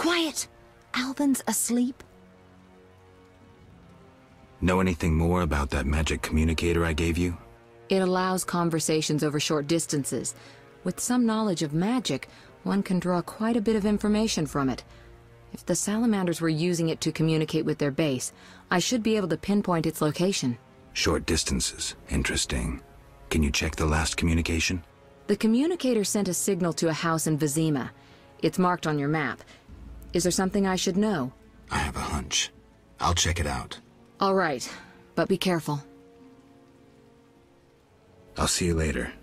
Quiet! Alvin's asleep. Know anything more about that magic communicator I gave you? It allows conversations over short distances. With some knowledge of magic, one can draw quite a bit of information from it. If the salamanders were using it to communicate with their base, I should be able to pinpoint its location. Short distances. Interesting. Can you check the last communication? The communicator sent a signal to a house in Vizima. It's marked on your map. Is there something I should know? I have a hunch. I'll check it out. All right, but be careful. I'll see you later.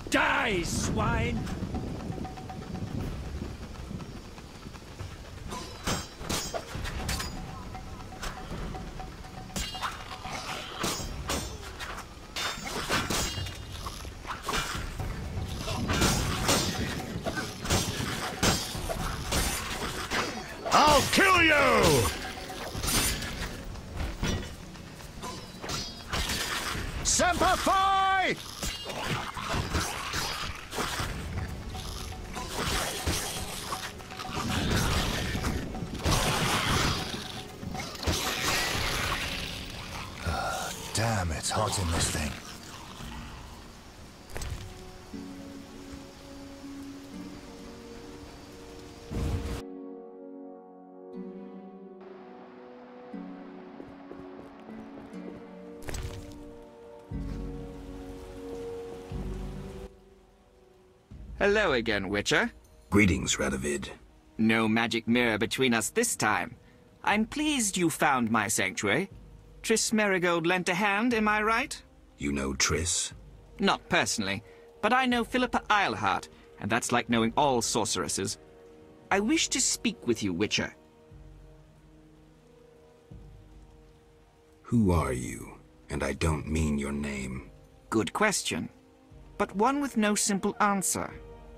Die, swine! I'll kill you! Semper Fi! Damn, it's hot in this thing. Hello again, Witcher. Greetings, Radovid. No magic mirror between us this time. I'm pleased you found my sanctuary. Triss Merigold lent a hand, am I right? You know Triss? Not personally, but I know Philippa Eilhart, and that's like knowing all sorceresses. I wish to speak with you, Witcher. Who are you? And I don't mean your name. Good question, but one with no simple answer.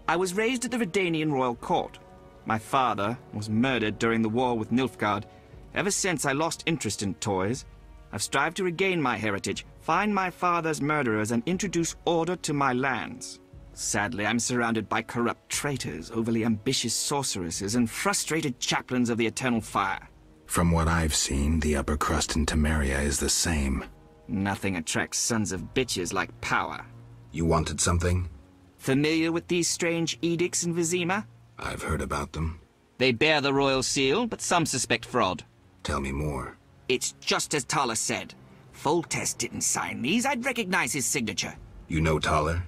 I was raised at the Redanian royal court. My father was murdered during the war with Nilfgaard. Ever since I lost interest in toys, I've strived to regain my heritage, find my father's murderers, and introduce order to my lands. Sadly, I'm surrounded by corrupt traitors, overly ambitious sorceresses, and frustrated chaplains of the Eternal Fire. From what I've seen, the upper crust in Temeria is the same. Nothing attracts sons of bitches like power. You wanted something? Familiar with these strange edicts in Vizima? I've heard about them. They bear the royal seal, but some suspect fraud. Tell me more. It's just as Tala said. Foltest didn't sign these. I'd recognize his signature. You know Taller?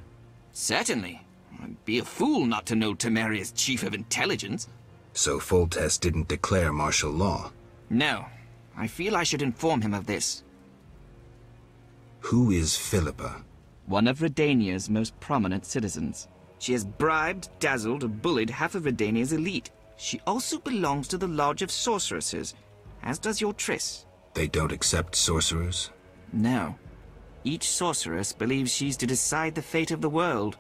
Certainly. I'd be a fool not to know Temeria's chief of intelligence. So Foltest didn't declare martial law? No. I feel I should inform him of this. Who is Philippa? One of Redania's most prominent citizens. She has bribed, dazzled, or bullied half of Redania's elite. She also belongs to the Lodge of Sorceresses, as does your Triss. They don't accept sorcerers? No. Each sorceress believes she's to decide the fate of the world.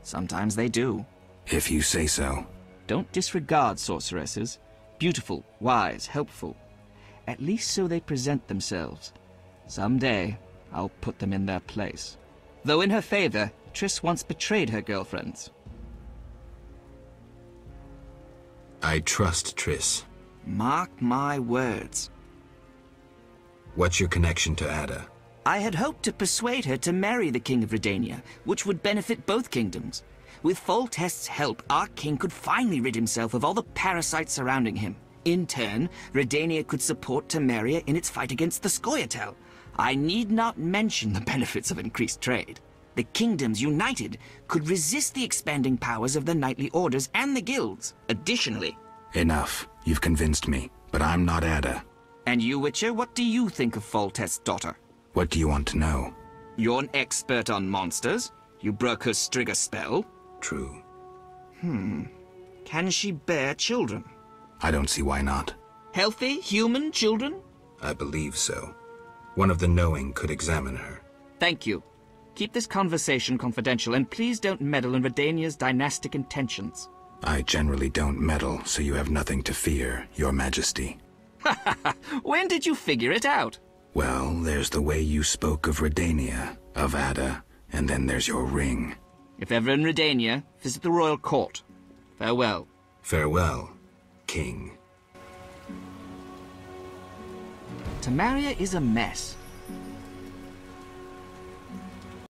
Sometimes they do. If you say so. Don't disregard sorceresses. Beautiful, wise, helpful. At least so they present themselves. Someday, I'll put them in their place. Though in her favor, Triss once betrayed her girlfriends. I trust Triss. Mark my words. What's your connection to Ada? I had hoped to persuade her to marry the King of Redania, which would benefit both kingdoms. With Foltest's help, our king could finally rid himself of all the parasites surrounding him. In turn, Redania could support Temeria in its fight against the Scoia'tael. I need not mention the benefits of increased trade. The kingdoms united could resist the expanding powers of the knightly orders and the guilds. Additionally... Enough. You've convinced me. but I'm not Ada. And you, Witcher, what do you think of Foltest's daughter? What do you want to know? You're an expert on monsters. You broke her Strigger spell. True. Can she bear children? I don't see why not. Healthy, human children? I believe so. One of the knowing could examine her. Thank you. Keep this conversation confidential, and please don't meddle in Redania's dynastic intentions. I generally don't meddle, so you have nothing to fear, Your Majesty. When did you figure it out? Well, there's the way you spoke of Redania, of Ada, and then there's your ring. If ever in Redania, visit the royal court. Farewell. Farewell, King. Tamaria is a mess.